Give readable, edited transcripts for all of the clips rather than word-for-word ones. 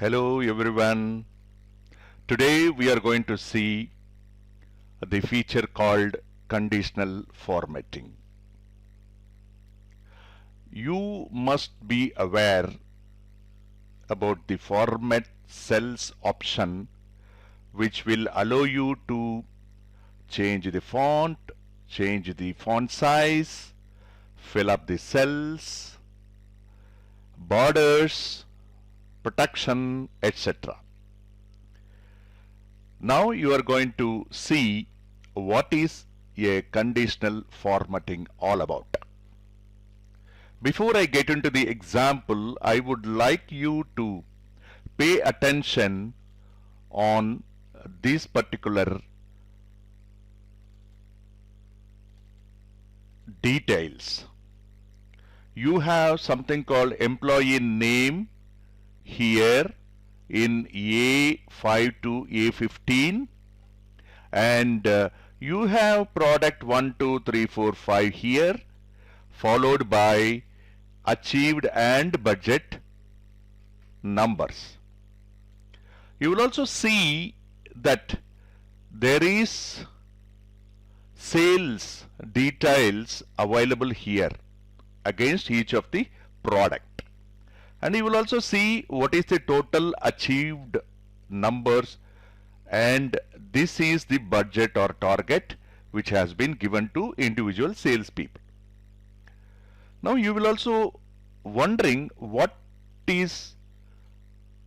Hello everyone. Today we are going to see the feature called conditional formatting. You must be aware about the format cells option, which will allow you to change the font, change the font size, fill up the cells, borders, protection, etc. Now you are going to see what is a conditional formatting all about. Before I get into the example, I would like you to pay attention on these particular details. You have something called employee name here in A5 to A15, and you have product 1, 2, 3, 4, 5 here, followed by achieved and budget numbers. You will also see that there is sales details available here against each of the product, and you will also see what is the total achieved numbers, and this is the budget or target which has been given to individual salespeople. Now you will also wondering what is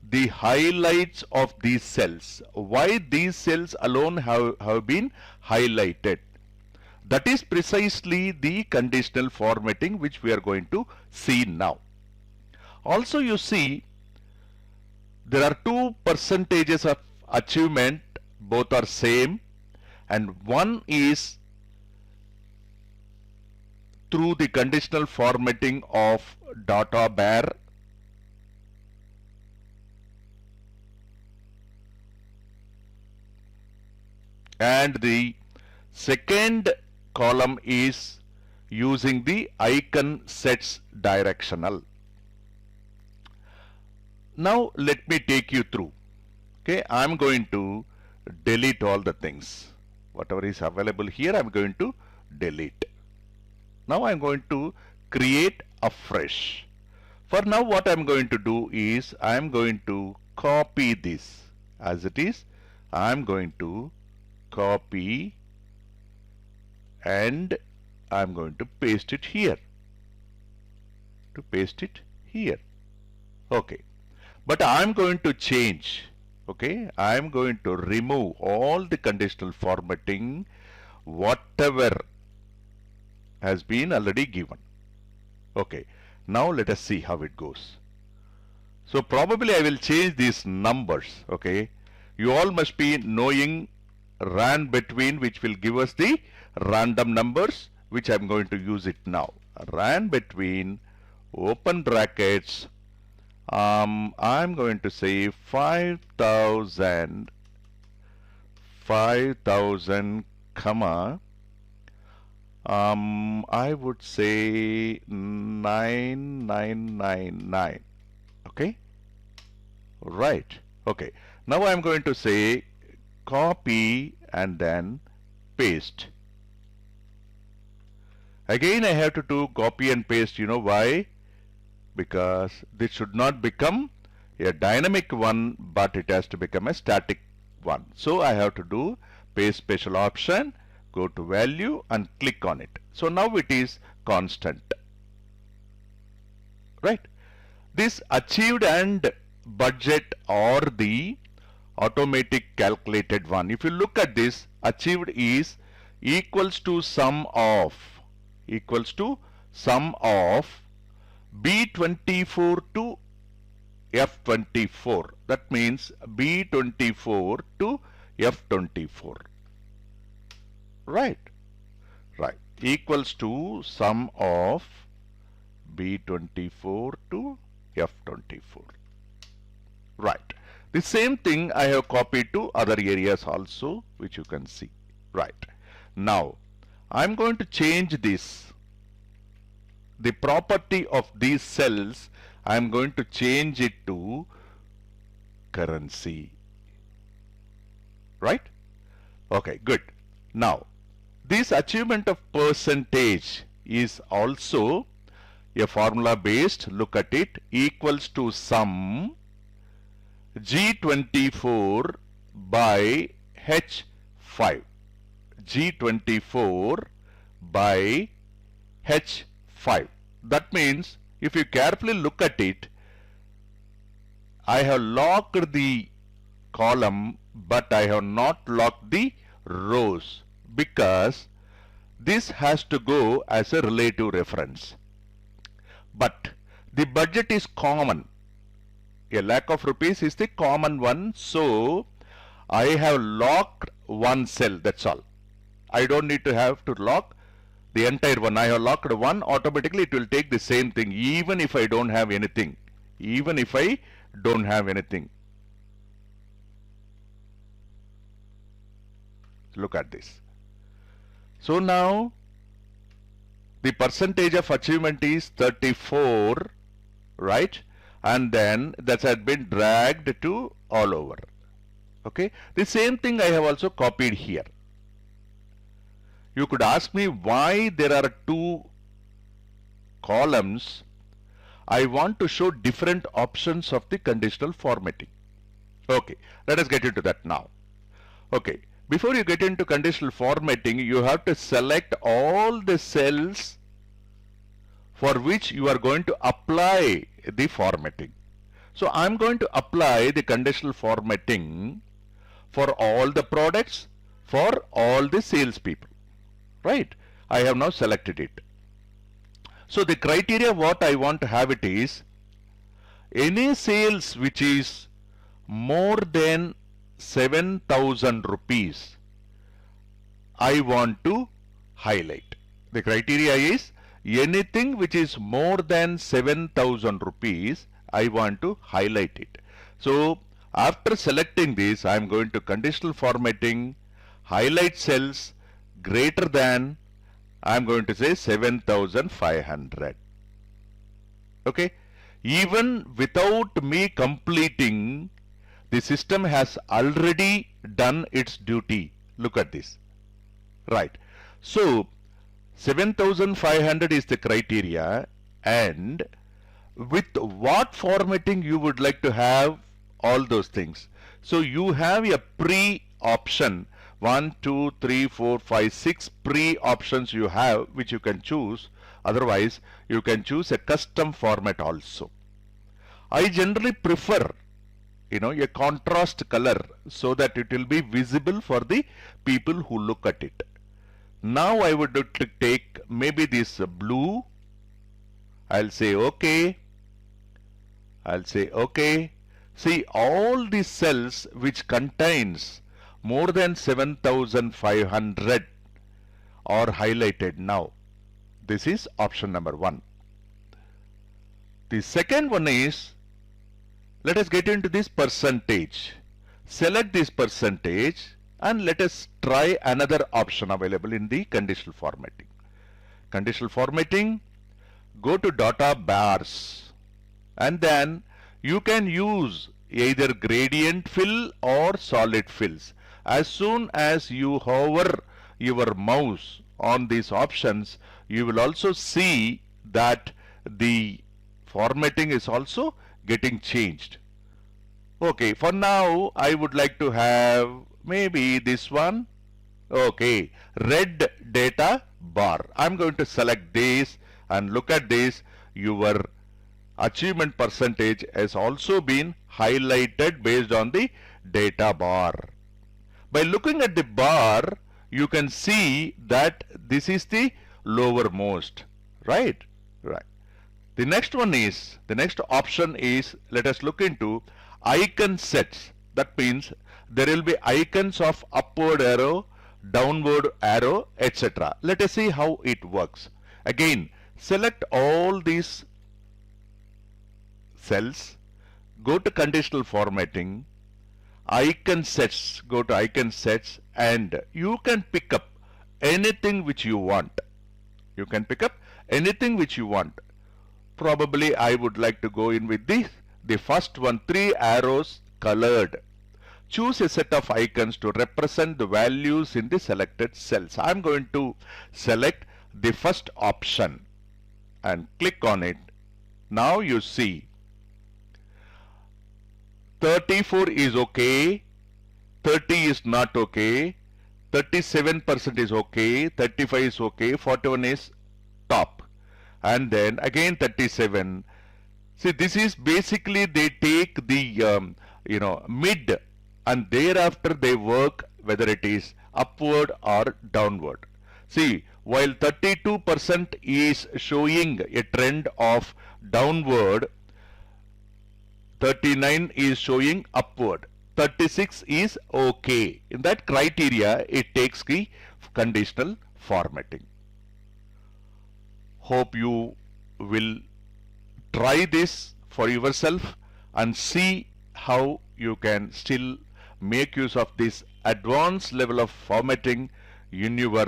the highlights of these cells, why these cells alone have been highlighted. That is precisely the conditional formatting which we are going to see now. Also you see there are two percentages of achievement, both are same, and one is through the conditional formatting of data bar, and the second column is using the icon sets directional. Now let me take you through. Okay, I'm going to delete all the things. Whatever is available here, I'm going to delete. Now I'm going to create afresh. For now, what I'm going to do is I'm going to copy this as it is. I'm going to copy and I'm going to paste it here. Okay. But I'm going to change. Okay, I'm going to remove all the conditional formatting, whatever has been already given. Okay, now let us see how it goes. So probably I will change these numbers. Okay, you all must be knowing ran between, which will give us the random numbers, which I'm going to use it now. Ran between open brackets, I'm going to say 5,000, comma, I would say 9999. Okay, right. Okay, now I'm going to say copy and then paste. Again I have to do copy and paste. You know why? Because this should not become a dynamic one, but it has to become a static one. So I have to do paste special option, go to value and click on it. So now it is constant. Right? This achieved and budget or the automatic calculated one. If you look at this, achieved is equals to sum of B24 to F24. That means B24 to F24. Right. Equals to sum of B24 to F24. Right. The same thing I have copied to other areas also, which you can see. Right. Now I'm going to change this. The property of these cells, I am going to change it to currency. Right? Okay, good. Now, this achievement of percentage is also a formula based, look at it, equals to sum G24 by H5. G24 by H5. That means if you carefully look at it, I have locked the column but I have not locked the rows because this has to go as a relative reference. But the budget is common. A lakh of rupees is the common one, so I have locked one cell, that's all. I don't need to have to lock the entire one. I have locked one, automatically it will take the same thing even if I don't have anything. Even if I don't have anything. Look at this. So now the percentage of achievement is 34, right? And then that has been dragged to all over. Okay, the same thing I have also copied here. You could ask me why there are two columns. I want to show different options of the conditional formatting. Okay, let us get into that now. Okay, before you get into conditional formatting, you have to select all the cells for which you are going to apply the formatting. So I'm going to apply the conditional formatting for all the products, for all the salespeople. Right? I have now selected it. So the criteria what I want to have it is any sales which is more than 7,000 rupees I want to highlight. The criteria is anything which is more than 7,000 rupees I want to highlight it. So after selecting this, I am going to conditional formatting, highlight cells greater than, I am going to say 7,500. Okay, even without me completing, the system has already done its duty. Look at this. Right. So 7,500 is the criteria, and with what formatting you would like to have all those things. So you have a pre-option, 1, 2, 3, 4, 5, 6 pre-options you have which you can choose. Otherwise you can choose a custom format also. I generally prefer a contrast color so that it will be visible for the people who look at it. Now I would take maybe this blue. I'll say OK. I'll say OK. See, all these cells which contains more than 7,500 are highlighted now. This is option number 1. The second one is, let us get into this percentage. Select this percentage and let us try another option available in the conditional formatting. Conditional formatting, go to data bars, and then you can use either gradient fill or solid fills. As soon as you hover your mouse on these options, you will also see that the formatting is also getting changed. Okay, for now I would like to have maybe this one. Okay, red data bar. I'm going to select this and look at this. Your achievement percentage has also been highlighted based on the data bar. By looking at the bar, you can see that this is the lowermost, right? Right. The next option is, let us look into icon sets. That means there will be icons of upward arrow, downward arrow, etc. Let us see how it works. Again, select all these cells, go to conditional formatting, icon sets, go to icon sets, and you can pick up anything which you want. You can pick up anything which you want. Probably I would like to go in with the first one, 3 arrows colored. Choose a set of icons to represent the values in the selected cells. I'm going to select the first option and click on it. Now you see 34 is okay, 30 is not okay, 37% is okay, 35 is okay, 41 is top, and then again 37. See, this is basically they take the mid, and thereafter they work whether it is upward or downward. See, while 32% is showing a trend of downward, 39 is showing upward, 36 is okay. In that criteria, it takes the conditional formatting. Hope you will try this for yourself and see how you can still make use of this advanced level of formatting in your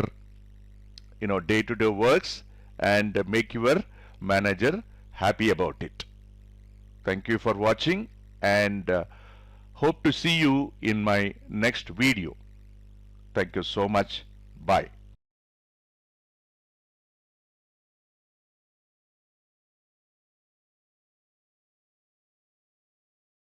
day-to-day works and make your manager happy about it. Thank you for watching, and hope to see you in my next video. Thank you so much. Bye.